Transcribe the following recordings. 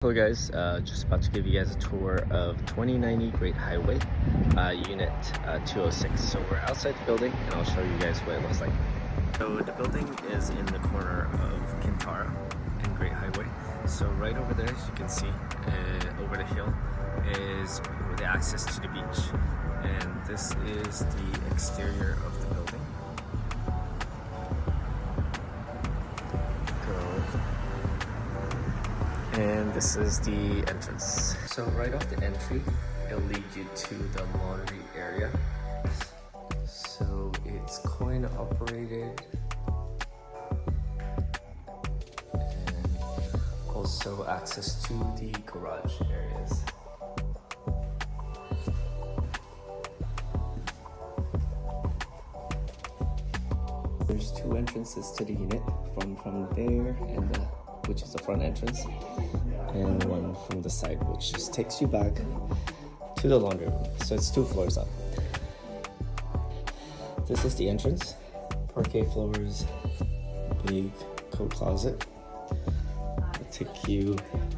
Hello guys, just about to give you guys a tour of 2090 Great Highway, Unit 206. So we're outside the building and I'll show you guys what it looks like. So the building is in the corner of Kintara and Great Highway. So right over there, as you can see, over the hill is the access to the beach. And this is the exterior of the building. And this is the entrance. So right off the entry, it'll lead you to the laundry area. So it's coin operated. And also access to the garage areas. There's two entrances to the unit, one from there and which is the front entrance, and one from the side, which just takes you back to the laundry room. So it's 2 floors up. This is the entrance. Parquet floors, big coat closet. I'll take you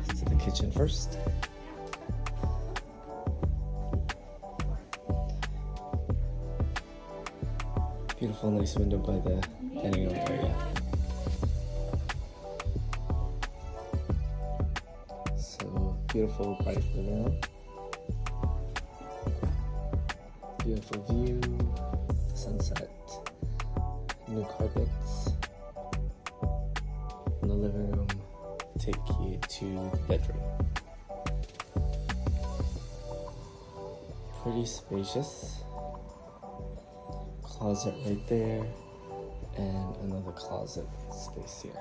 to the kitchen first. Beautiful, nice window by the dining room area. Beautiful bright living room. Beautiful view, sunset, new carpets. In the living room, take you to the bedroom. Pretty spacious. Closet right there, and another closet space here.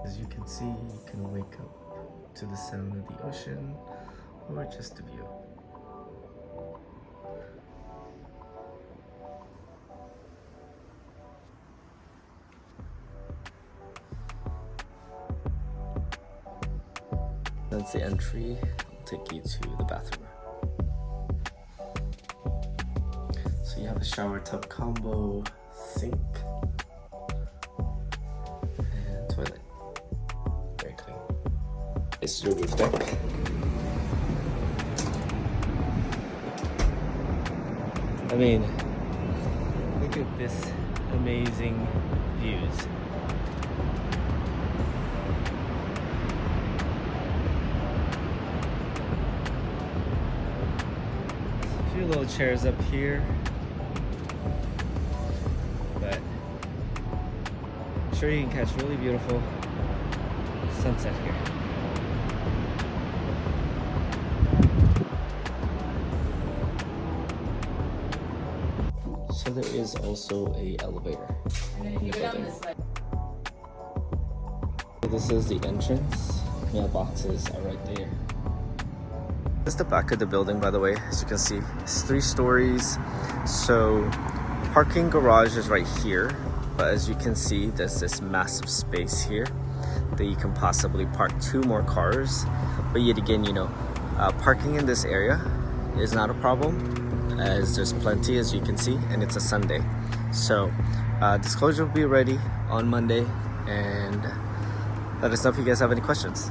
As you can see, you can wake up to the sound of the ocean or just the view. That's the entry. I'll take you to the bathroom. So you have a shower tub combo, sink, and toilet. Very clean. It's your roof deck. I mean, look at this amazing views. A few little chairs up here, but I'm sure you can catch really beautiful sunset here. So there is also a elevator in the building. So this is the entrance. Mailboxes are right there. This is the back of the building, by the way. As you can see, it's 3 stories. So parking garage is right here. But as you can see, there's this massive space here that you can possibly park 2 more cars. But yet again, you know, parking in this area is not a problem, as there's plenty, as you can see, and it's a Sunday. So disclosure will be ready on Monday, and let us know if you guys have any questions.